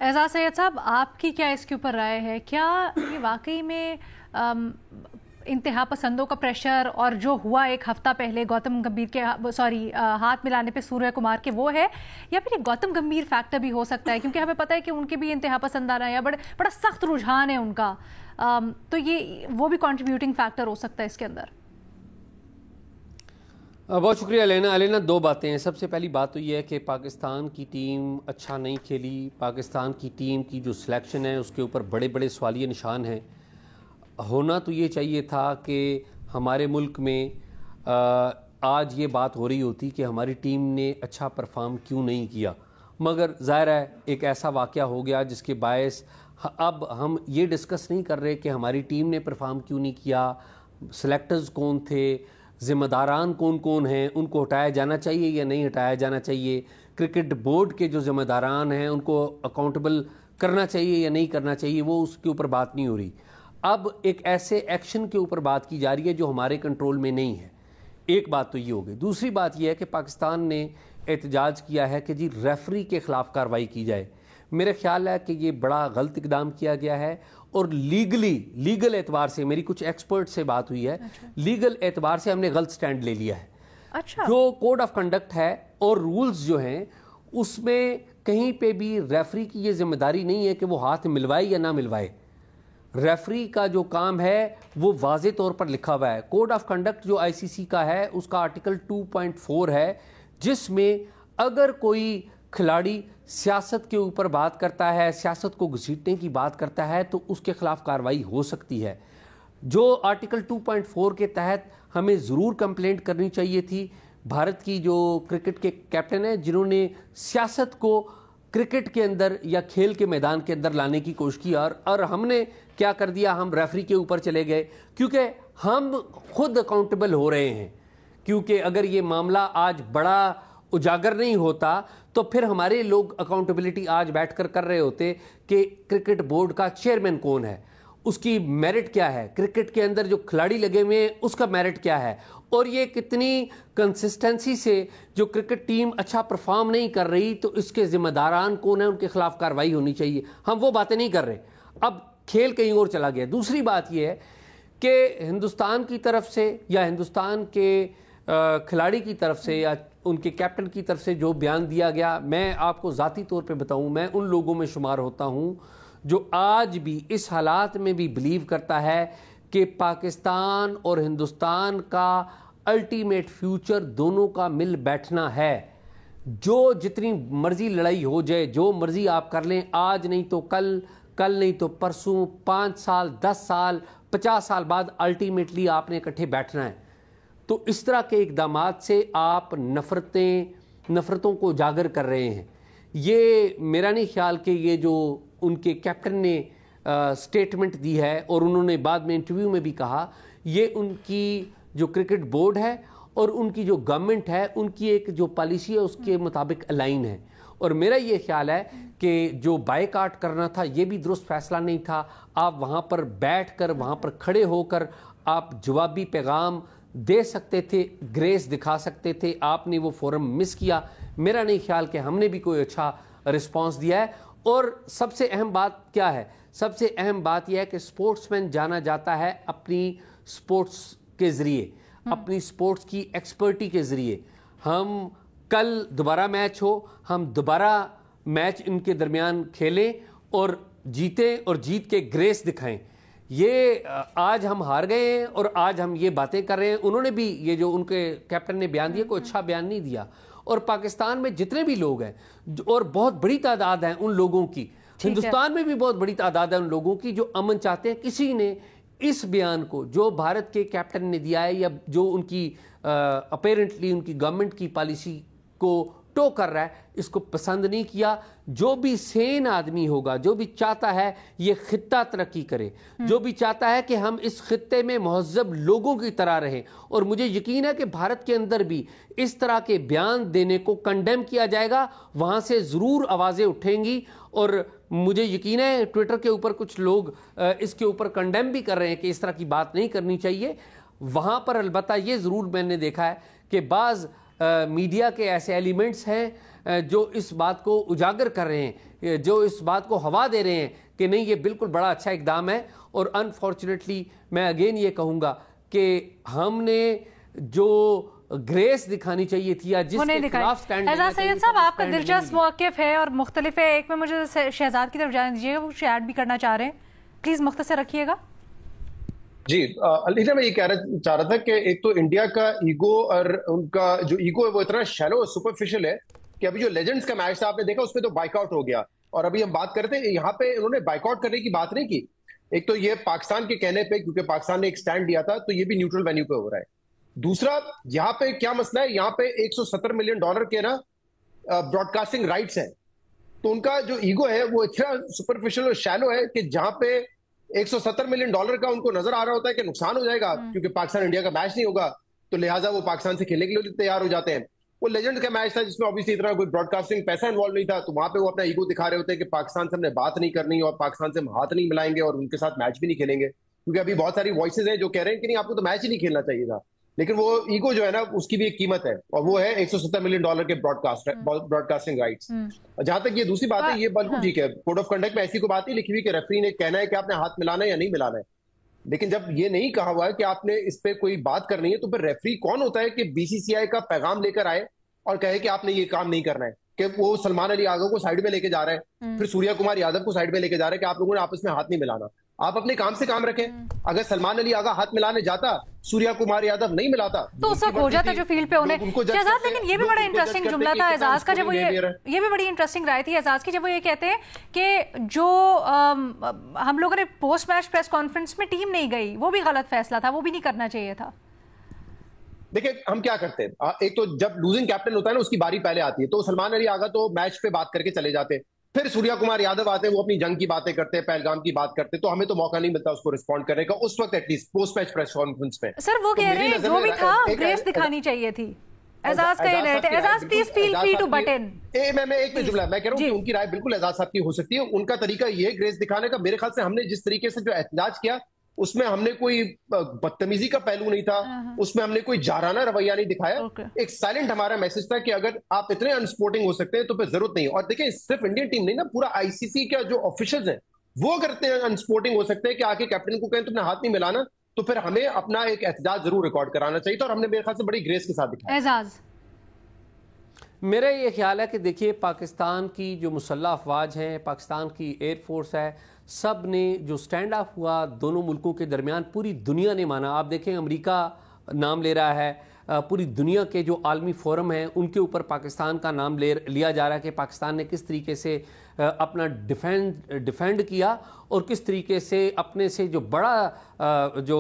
اعزاز سید صاحب، آپ کی کیا اس کے اوپر رائے ہے؟ کیا یہ واقعی میں انتہا پسندوں کا پریشر اور جو ہوا ایک ہفتہ پہلے گوتم گمبھیر کے ہاتھ ملانے پہ سوریہ کمار کے وہ ہے، یا پھر یہ گوتم گمبھیر فیکٹر بھی ہو سکتا ہے؟ کیونکہ ہمیں پتہ ہے کہ ان کے بھی انتہا پسندانہ ہے، بڑا سخت رجحان ہے ان کا، تو یہ وہ بھی کنٹریبیوٹنگ فیکٹر ہو سکتا ہے اس کے اندر؟ بہت شکریہ علینا. دو باتیں ہیں. سب سے پہلی بات تو یہ ہے کہ پاکستان کی ٹیم اچھا نہیں کھیلی. پاکستان کی ٹیم کی جو سلیکشن ہے اس کے اوپر بڑے بڑے سوالیہ نشان ہیں. ہونا تو یہ چاہیے تھا کہ ہمارے ملک میں آج یہ بات ہو رہی ہوتی کہ ہماری ٹیم نے اچھا پرفارم کیوں نہیں کیا، مگر ظاہر ہے ایک ایسا واقعہ ہو گیا جس کے باعث اب ہم یہ ڈسکس نہیں کر رہے کہ ہماری ٹیم نے پرفارم کیوں نہیں کیا، سلیکٹرز کون تھے، ذمہ داران کون کون ہیں، ان کو ہٹایا جانا چاہیے یا نہیں ہٹایا جانا چاہیے، کرکٹ بورڈ کے جو ذمہ داران ہیں ان کو اکاؤنٹیبل کرنا چاہیے یا نہیں کرنا چاہیے، وہ اس کے اوپر بات نہیں ہو رہی. اب ایک ایسے ایکشن کے اوپر بات کی جا رہی ہے جو ہمارے کنٹرول میں نہیں ہے. ایک بات تو یہ ہو گئی. دوسری بات یہ ہے کہ پاکستان نے احتجاج کیا ہے کہ جی ریفری کے خلاف کارروائی کی جائے. میرا خیال ہے کہ یہ بڑا غلط اقدام کیا گیا ہے، اور لیگل اعتبار سے میری کچھ ایکسپرٹ سے بات ہوئی ہے، لیگل اعتبار سے ہم نے غلط سٹینڈ لے لیا ہے. جو کوڈ آف کنڈکٹ ہے اور رولز جو ہیں اس میں کہیں پہ بھی ریفری کی یہ ذمہ داری نہیں ہے کہ وہ ہاتھ ملوائے یا نہ ملوائے. ریفری کا جو کام ہے وہ واضح طور پر لکھا ہوا ہے. کوڈ آف کنڈکٹ جو آئی سی سی کا ہے اس کا آرٹیکل 2.4 ہے، جس میں اگر کوئی کھلاڑی سیاست کے اوپر بات کرتا ہے، سیاست کو گھسیٹنے کی بات کرتا ہے تو اس کے خلاف کارروائی ہو سکتی ہے. جو آرٹیکل 2.4 کے تحت ہمیں ضرور کمپلینٹ کرنی چاہیے تھی بھارت کی جو کرکٹ کے کیپٹن ہیں جنہوں نے سیاست کو کرکٹ کے اندر یا کھیل کے میدان کے اندر لانے کی کوشش کی، اور ہم نے کیا کر دیا، ہم ریفری کے اوپر چلے گئے کیونکہ ہم خود اکاؤنٹیبل ہو رہے ہیں. کیونکہ اگر یہ معاملہ آج بڑا اجاگر نہیں ہوتا تو پھر ہمارے لوگ اکاؤنٹیبلٹی آج بیٹھ کر رہے ہوتے کہ کرکٹ بورڈ کا چیئرمین کون ہے، اس کی میرٹ کیا ہے، کرکٹ کے اندر جو کھلاڑی لگے ہوئے ہیں اس کا میرٹ کیا ہے، اور یہ کتنی کنسسٹنسی سے جو کرکٹ ٹیم اچھا پرفارم نہیں کر رہی تو اس کے ذمہ داران کون ہیں، ان کے خلاف کارروائی ہونی چاہیے. ہم وہ باتیں نہیں کر رہے. اب کھیل کہیں اور چلا گیا. دوسری بات یہ ہے کہ ہندوستان کی طرف سے یا ہندوستان کے کھلاڑی کی طرف سے یا ان کے کیپٹن کی طرف سے جو بیان دیا گیا، میں آپ کو ذاتی طور پہ بتاؤں، میں ان لوگوں میں شمار ہوتا ہوں جو آج بھی اس حالات میں بھی بلیو کرتا ہے کہ پاکستان اور ہندوستان کا الٹیمیٹ فیوچر دونوں کا مل بیٹھنا ہے. جو جتنی مرضی لڑائی ہو جائے، جو مرضی آپ کر لیں، آج نہیں تو کل نہیں تو پرسوں، 5 سال 10 سال 50 سال بعد الٹیمیٹلی آپ نے اکٹھے بیٹھنا ہے. تو اس طرح کے اقدامات سے آپ نفرتوں کو اجاگر کر رہے ہیں. یہ میرا نہیں خیال کہ یہ جو ان کے کیپٹن نے سٹیٹمنٹ دی ہے اور انہوں نے بعد میں انٹرویو میں بھی کہا، یہ ان کی جو کرکٹ بورڈ ہے اور ان کی جو گورنمنٹ ہے ان کی ایک جو پالیسی ہے اس کے مطابق الائن ہے. اور میرا یہ خیال ہے کہ جو بائیکاٹ کرنا تھا یہ بھی درست فیصلہ نہیں تھا. آپ وہاں پر بیٹھ کر، وہاں پر کھڑے ہو کر آپ جوابی پیغام دے سکتے تھے، گریس دکھا سکتے تھے. آپ نے وہ فورم مس کیا. میرا نہیں خیال کہ ہم نے بھی کوئی اچھا رسپانس دیا ہے. اور سب سے اہم بات کیا ہے؟ سب سے اہم بات یہ ہے کہ سپورٹس مین جانا جاتا ہے اپنی سپورٹس کے ذریعے، اپنی سپورٹس کی ایکسپرٹی کے ذریعے. ہم کل دوبارہ میچ ہو، ہم دوبارہ میچ ان کے درمیان کھیلیں اور جیتیں اور جیت کے گریس دکھائیں. یہ آج ہم ہار گئے ہیں اور آج ہم یہ باتیں کر رہے ہیں. انہوں نے بھی یہ جو ان کے کیپٹن نے بیان دیا کوئی اچھا بیان نہیں دیا. اور پاکستان میں جتنے بھی لوگ ہیں اور بہت بڑی تعداد ہے ان لوگوں کی، ہندوستان میں بھی بہت بڑی تعداد ہے ان لوگوں کی جو امن چاہتے ہیں. کسی نے اس بیان کو جو بھارت کے کیپٹن نے دیا ہے یا جو ان کی اپیرنٹلی ان کی گورنمنٹ کی پالیسی کو ٹو کر رہا ہے، اس کو پسند نہیں کیا. جو بھی سین آدمی ہوگا، جو بھی چاہتا ہے یہ خطہ ترقی کرے، جو بھی چاہتا ہے کہ ہم اس خطے میں مہذب لوگوں کی طرح رہیں، اور مجھے یقین ہے کہ بھارت کے اندر بھی اس طرح کے بیان دینے کو کنڈیم کیا جائے گا، وہاں سے ضرور آوازیں اٹھیں گی. اور مجھے یقین ہے ٹویٹر کے اوپر کچھ لوگ اس کے اوپر کنڈیم بھی کر رہے ہیں کہ اس طرح کی بات نہیں کرنی چاہیے. وہاں پر البتہ یہ ضرور میں نے دیکھا ہے کہ بعض میڈیا کے ایسے ایلیمنٹس ہیں جو اس بات کو اجاگر کر رہے ہیں, جو اس بات کو ہوا دے رہے ہیں کہ نہیں یہ بالکل بڑا اچھا اقدام ہے. اور انفارچونیٹلی میں اگین یہ کہوں گا کہ ہم نے جو گریس دکھانی چاہیے تھی یا جس کے خلاف سٹینڈ. اعزاز سید صاحب آپ کا دلچسپ موقف ہے اور مختلف ہے, ایک میں مجھے شہزاد کی طرف جانے دیجیے گا, وہ ایڈ بھی کرنا چاہ رہے ہیں, پلیز مختصر رکھیے گا. جی علینا, میں یہ چاہ رہا تھا کہ ایک تو انڈیا کا ایگو اور ان کا جو ایگو ہے وہ اتنا شیلو اور سپرفیشل ہے کہ ابھی جو لیجنڈز کا میچ تھا آپ نے دیکھا اس پہ تو بائک آؤٹ ہو گیا, اور ابھی ہم بات کرتے ہیں یہاں پہ انہوں نے بائک آؤٹ کرنے کی بات نہیں کی. ایک تو یہ پاکستان کے کہنے پہ, کیونکہ پاکستان نے ایک سٹینڈ لیا تھا, تو یہ بھی نیوٹرل وینیو پہ ہو رہا ہے. دوسرا یہاں پہ کیا مسئلہ ہے, یہاں پہ $170 ملین کے نا براڈ کاسٹنگ رائٹس ہیں, تو ان کا جو ایگو ہے وہ اتنا سپرفیشل اور شیلو ہے کہ جہاں پہ $170 ملین کا ان کو نظر آ رہا ہوتا ہے کہ نقصان ہو جائے گا کیونکہ پاکستان انڈیا کا میچ نہیں ہوگا, تو لہٰذا وہ پاکستان سے کھیلنے کے لیے تیار ہو جاتے ہیں. وہ لیجنڈ کا میچ تھا جس میں obviously اتنا کوئی براڈ کاسٹنگ پیسہ انوالو نہیں تھا, تو وہاں پہ وہ اپنا ایگو دکھا رہے ہوتے ہیں کہ پاکستان سے ہم نے بات نہیں کرنی اور پاکستان سے ہم ہاتھ نہیں ملائیں گے اور ان کے ساتھ میچ بھی نہیں کھیلیں گے, کیونکہ ابھی بہت ساری وائسز ہیں جو کہہ رہے ہیں کہ نہیں آپ کو تو میچ ہی نہیں کھیلنا چاہیے تھا. لیکن وہ ایگو جو ہے نا اس کی بھی ایک قیمت ہے, اور وہ ہے $170 ملین کے براڈ کاسٹنگ رائٹس. جہاں تک یہ دوسری بات ہے, یہ بالکل ٹھیک ہے, کوڈ آف کنڈکٹ میں ایسی کوئی بات نہیں لکھی ہوئی کہ ریفری نے کہنا ہے کہ آپ نے ہاتھ ملانا ہے یا نہیں ملانا ہے, لیکن جب یہ نہیں کہا ہوا ہے کہ آپ نے اس پہ کوئی بات کرنی ہے, تو پھر ریفری کون ہوتا ہے کہ BCCI کا پیغام لے کر آئے اور کہے کہ آپ نے یہ کام نہیں کرنا ہے, کہ وہ سلمان علی آغا کو سائیڈ میں لے کے جا رہا ہے, پھر سوریا کمار یادو کو سائیڈ میں لے کے جا رہا ہے کہ آپ لوگوں نے آپس میں ہاتھ نہیں ملانا. آپ اپنے کام سے کام رکھیں. اگر سلمان علی آغا ہاتھ ملانے جاتا, سوریا کمار یادو نہیں ملاتا, تو اس وقت ہو جاتا جو فیلڈ پہ انہیں. شہزاد لیکن یہ بھی بڑا انٹرسٹنگ جملہ تھا اعزاز کا, جب وہ یہ بھی بڑی انٹرسٹنگ رائے تھی اعزاز کی, جب وہ یہ کہتے ہیں کہ جو ہم لوگوں نے پوسٹ میچ پریس کانفرنس میں ٹیم نہیں گئی وہ بھی غلط فیصلہ تھا, وہ بھی نہیں کرنا چاہیے تھا. دیکھیں ہم کیا کرتے ہیں, ایک تو جب لوزنگ کیپٹن ہوتا ہے نا اس کی باری پہلے آتی ہے, تو سلمان علی آغا تو میچ پہ بات کر کے چلے جاتے, پھر سوریا کمار یادو آتے ہیں, وہ اپنی جنگ کی باتیں کرتے ہیں, پہلگام کی بات کرتے ہیں, تو ہمیں تو موقع نہیں ملتا اس کو رسپونڈ کرنے کا اس وقت at least post match press conference پہ. سر وہ کہہ رہے ہیں جو بھی تھا گریس دکھانی چاہیے تھی. اعزاز کا اعزاز please feel free to butt in. میں ایک میں جملہ میں کہہ رہا ہوں کہ ان کی رائے بالکل اعزاز صاحب کی ہو سکتی ہے, ان کا طریقہ یہ گریس دکھانے کا. میرے خیال سے ہم نے جس طریقے سے جو احتجاج کیا اس میں ہم نے کوئی بدتمیزی کا پہلو نہیں تھا, اس میں ہم نے کوئی جارانہ رویہ نہیں دکھایا. ایک سائلنٹ ہمارا میسج تھا کہ اگر آپ اتنے انسپورٹنگ ہو سکتے ہیں تو پھر ضرورت نہیں. اور دیکھیں صرف انڈین ٹیم نہیں نا, پورا ICC کا جو آفیشلز ہیں وہ کرتے ہیں انسپورٹنگ ہو سکتے ہیں کہ آگے کیپٹن کو کہیں تم نے ہاتھ نہیں ملانا, تو پھر ہمیں اپنا ایک احتجاج ضرور ریکارڈ کرانا چاہیے تھا, اور ہم نے میرے خیال سے بڑی گریس کے ساتھ دکھایا. اعزاز میرا یہ خیال ہے کہ دیکھیے پاکستان کی جو مسلح افواج ہیں, پاکستان کی ایئر فورس ہے, سب نے جو سٹینڈ آف ہوا دونوں ملکوں کے درمیان پوری دنیا نے مانا. آپ دیکھیں امریکہ نام لے رہا ہے, پوری دنیا کے جو عالمی فورم ہیں ان کے اوپر پاکستان کا نام لیا جا رہا ہے کہ پاکستان نے کس طریقے سے اپنا ڈیفینڈ کیا اور کس طریقے سے اپنے سے جو بڑا جو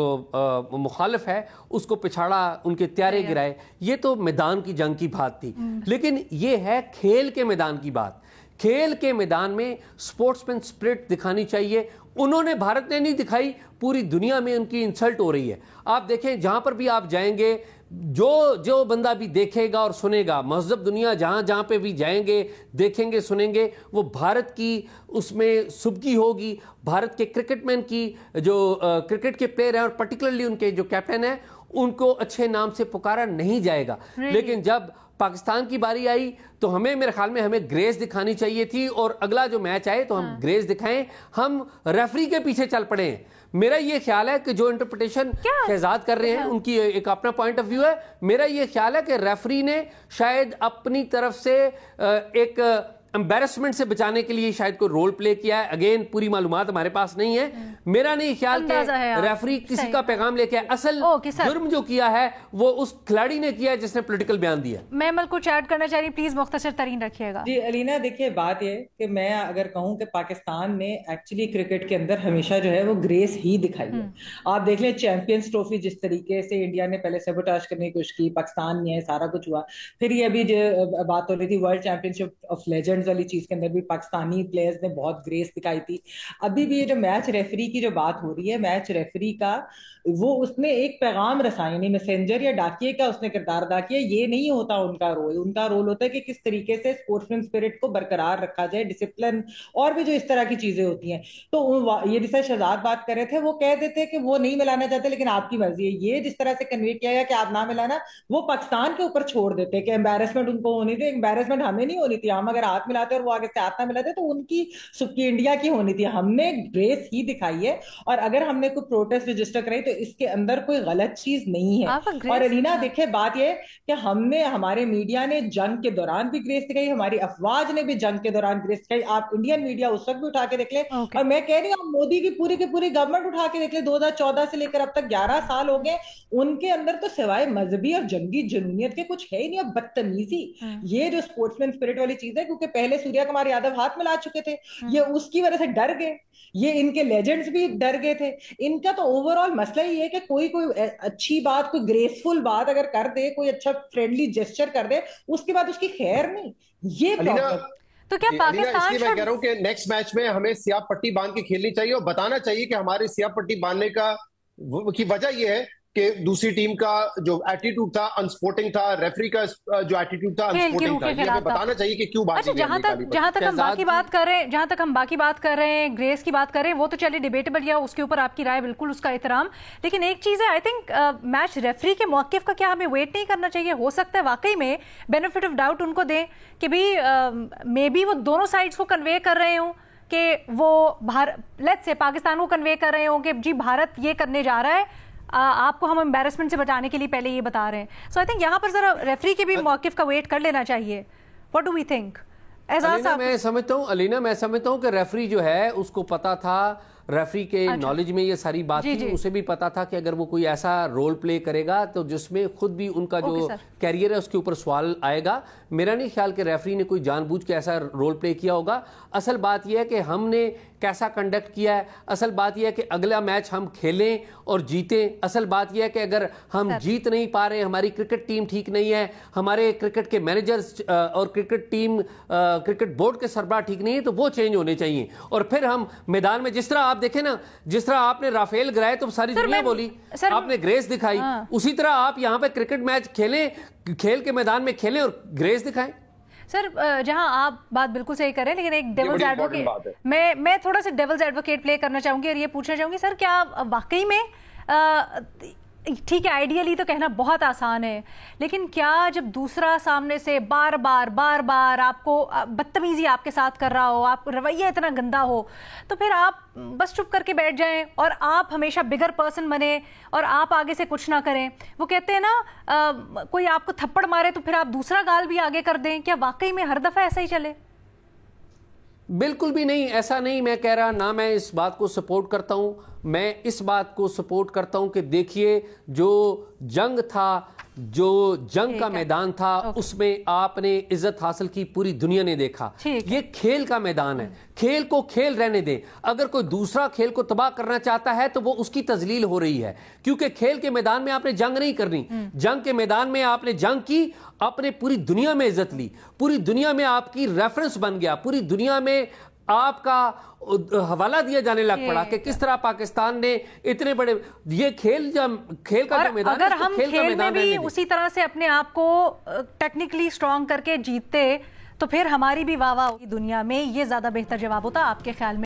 مخالف ہے اس کو پچھاڑا, ان کے تیارے گرائے. یہ تو میدان کی جنگ کی بات تھی, لیکن یہ ہے کھیل کے میدان کی بات. کھیل کے میدان میں سپورٹس مین سپرٹ دکھانی چاہیے. انہوں نے, بھارت نے نہیں دکھائی, پوری دنیا میں ان کی انسلٹ ہو رہی ہے. آپ دیکھیں جہاں پر بھی آپ جائیں گے, جو بندہ بھی دیکھے گا اور سنے گا, مہذب دنیا جہاں پہ بھی جائیں گے, دیکھیں گے, سنیں گے, وہ بھارت کی اس میں سبکی ہوگی. بھارت کے کرکٹ مین کی جو کرکٹ کے پلیئر ہیں اور پرٹیکولرلی ان کے جو کیپٹن ہیں ان کو اچھے نام سے پکارا نہیں جائے گا. لیکن جب پاکستان کی باری آئی تو ہمیں, میرے خیال میں ہمیں گریس دکھانی چاہیے تھی, اور اگلا جو میچ آئے تو ہم گریس دکھائیں, ہم ریفری کے پیچھے چل پڑے ہیں. میرا یہ خیال ہے کہ جو انٹرپریٹیشن شہزاد کر رہے ہیں ان کی ایک اپنا پوائنٹ آف ویو ہے. میرا یہ خیال ہے کہ ریفری نے شاید اپنی طرف سے ایک امبیرسمنٹ سے بچانے کے لیے شاید کوئی رول پلے کیا ہے. اگین پوری معلومات ہمارے پاس نہیں ہے. میرا نہیں خیال کہ ریفری کسی کا پیغام لے کے, اصل جرم جو کیا ہے وہ اس کھلاڑی نے کیا ہے جس نے پولیٹیکل بیان دیا. میں ملک کچھ ایڈ کرنا چاہ رہی ہوں, پلیز مختصر ترین رکھیے گا. جی علینا, دیکھیے بات یہ کہ میں اگر کہوں کہ پاکستان نے ایکچولی کرکٹ کے اندر ہمیشہ جو ہے وہ گریس ہی دکھائی ہے. آپ دیکھ لیں چیمپئنز ٹرافی جس طریقے سے انڈیا نے پہلے سیبوٹاج کرنے کی کوشش کی, پاکستان نے سارا کچھ ہوا, پھر یہ ابھی جو بات ہو رہی تھی world champion ship of legend legends والی چیز کے اندر بھی پاکستانی پلیئرز نے بہت گریس دکھائی تھی. ابھی بھی یہ جو میچ ریفری کی جو بات ہو رہی ہے, میچ ریفری کا وہ اس نے ایک پیغام رسائی, یعنی میسنجر یا ڈاکیے کا اس نے کردار ادا کیا. یہ نہیں ہوتا ان کا رول. ان کا رول ہوتا ہے کہ کس طریقے سے اسپورٹس مین اسپرٹ کو برقرار رکھا جائے, ڈسپلن اور بھی جو اس طرح کی چیزیں ہوتی ہیں. تو یہ جس طرح شہزاد بات کر رہے تھے, وہ کہہ دیتے کہ وہ نہیں ملانا چاہتے لیکن آپ کی مرضی ہے. یہ جس طرح سے کنوے کیا گیا کہ آپ نہ ملانا, وہ پاکستان کے اوپر چھوڑ دیتے کہ امبیرسمنٹ ان کو ہونی تھی. امبیرسمنٹ ہمیں نہیں ہونی تھی. ہم اگر ہاتھ ملاتے اور وہ آگے سے ہاتھ نہ ملاتے تو ان کی انڈیا کی ہونی تھی. ہم نے گریس ہی دکھائی ہے, اور اگر ہم نے کوئی پروٹیسٹ رجسٹر کرائی تو اس کے اندر کوئی غلط چیز نہیں ہے. اور الینا دیکھیں, بات یہ کہ ہم نے, ہمارے میڈیا نے جنگ کے دوران بھی گریس دکھائی, ہماری افواج نے بھی جنگ کے دوران گریس دکھائی. آپ انڈین میڈیا اس وقت بھی اٹھا کے دیکھ لیں, اور میں کہہ رہی ہوں مودی کی پوری گورنمنٹ اٹھا کے دیکھ لیں, 2014 سے لے کر اب تک 11 سال ہو گئے, ان کے اندر تو سوائے مذہبی اور جنگی جنونیت کے کچھ ہے ہی نہیں. اور بدتمیزی, یہ جو اسپورٹس مین اسپرٹ والی چیز ہے, کیونکہ پہلے سوریا کمار یادو ہاتھ ملا چکے تھے, یہ اس کی وجہ سے ڈر گئے, یہ ان کے لیجنڈز بھی ڈر گئے تھے. ان کا تو اوور آل مسئلہ یہ ہے کہ کوئی اچھی بات, کوئی گریسفل بات اگر کر دے, کوئی اچھا فرینڈلی جیسچر کر دے, اس کے بعد اس کی خیر نہیں. یہ تو کیا پاکستان, میں کہہ رہا ہوں کہ نیکسٹ میچ میں ہمیں سیاہ پٹی باندھ کے کھیلنی چاہیے, اور بتانا چاہیے کہ ہمارے سیاہ پٹی باندھنے کی وجہ یہ ہے کہ دوسری ٹیم کا جو ایٹیٹیوڈ تھا انسپورٹنگ تھا, ریفری کا جو ایٹیٹیوڈ تھا انسپورٹنگ تھا. یہ ہمیں بتانا چاہیے کہ کیوں بات. جہاں تک ہم باقی بات کر رہے ہیں, گریس کی بات کر رہے ہیں, وہ تو چلیے ڈیبیٹیبل, یا اس کے اوپر آپ کی رائے بالکل, اس کا احترام. لیکن ایک چیز ہے, آئی تھنک میچ ریفری کے موقف کا کیا ہمیں ویٹ نہیں کرنا چاہیے؟ ہو سکتا ہے واقعی میں بینیفٹ آف ڈاؤٹ ان کو دیں کہ بھی مے بی وہ دونوں سائڈز کو کنوے کر رہے ہوں کہ وہ لیٹس سے پاکستان کو کنوے کر رہے ہوں کہ جی بھارت یہ کرنے جا رہا ہے, آپ کو ہم امبیرسمنٹ سے بچانے کے لیے پہلے یہ بتا رہے ہیں. سو آئی تھنک یہاں پر ذرا ریفری کے بھی موقف کا ویٹ کر لینا چاہیے. What do we think? میں سمجھتا ہوں کہ ریفری جو ہے اس کو پتا تھا, ریفری کے نالج میں یہ ساری بات تھی, اسے بھی پتا تھا کہ اگر وہ کوئی ایسا رول پلے کرے گا تو جس میں خود بھی ان کا جو کیریئر ہے اس کے اوپر سوال آئے گا. میرا نہیں خیال کہ ریفری نے کوئی جان بوجھ کے ایسا رول پلے کیا ہوگا. اصل بات یہ ہے کہ ہم نے کیسا کنڈکٹ کیا ہے, اصل بات یہ ہے کہ اگلا میچ ہم کھیلیں اور جیتیں. اصل بات یہ ہے کہ اگر ہم جیت نہیں پا رہے, ہماری کرکٹ ٹیم ٹھیک نہیں ہے, ہمارے کرکٹ کے مینیجرز اور کرکٹ بورڈ کے سربراہ ٹھیک نہیں ہے, تو وہ چینج ہونے چاہیے. اور پھر ہم میدان میں, جس طرح آپ دیکھیں نا, جس طرح آپ نے رافیل گرائے تو ساری دنیا بولی, آپ نے گریس دکھائی, اسی طرح آپ یہاں پہ کرکٹ میچ کھیلیں, کھیل کے میدان میں کھیلیں اور گریس دکھائیں. سر جہاں آپ بات بالکل صحیح کر رہے ہیں, لیکن ایک ڈیولز ایڈوکیٹ, میں تھوڑا سا ڈیولز ایڈوکیٹ پلے کرنا چاہوں گی اور یہ پوچھنا چاہوں گی, سر کیا واقعی میں ٹھیک ہے آئیڈیلی تو کہنا بہت آسان ہے, لیکن کیا جب دوسرا سامنے سے بار بار آپ کو بدتمیزی آپ کے ساتھ کر رہا ہو, آپ رویہ اتنا گندا ہو, تو پھر آپ بس چپ کر کے بیٹھ جائیں اور آپ ہمیشہ بگر پرسن بنے اور آپ آگے سے کچھ نہ کریں؟ وہ کہتے ہیں نا کوئی آپ کو تھپڑ مارے تو پھر آپ دوسرا گال بھی آگے کر دیں. کیا واقعی میں ہر دفعہ ایسا ہی چلے؟ بالکل بھی نہیں, ایسا نہیں میں کہہ رہا. نہ میں اس بات کو سپورٹ کرتا ہوں, میں اس بات کو سپورٹ کرتا ہوں کہ دیکھیے جو جنگ تھا, جو جنگ کا میدان تھا, اس میں آپ نے عزت حاصل کی, پوری دنیا نے دیکھا. یہ کھیل کا میدان ہے, کھیل کو کھیل رہنے دیں. اگر کوئی دوسرا کھیل کو تباہ کرنا چاہتا ہے تو وہ اس کی تذلیل ہو رہی ہے, کیونکہ کھیل کے میدان میں آپ نے جنگ نہیں کرنی. جنگ کے میدان میں آپ نے جنگ کی, آپ نے پوری دنیا میں عزت لی, پوری دنیا میں آپ کی ریفرنس بن گیا, پوری دنیا میں آپ کا حوالہ دیا جانے لگ پڑا کہ کس طرح پاکستان نے اتنے بڑے, یہ کھیل کا جو میدان ہے, اگر ہم کھیل میں بھی اسی طرح سے اپنے آپ کو ٹیکنیکلی سٹرونگ کر کے جیتتے تو پھر ہماری بھی واہ واہ ہوگی دنیا میں. یہ زیادہ بہتر جواب ہوتا آپ کے خیال میں؟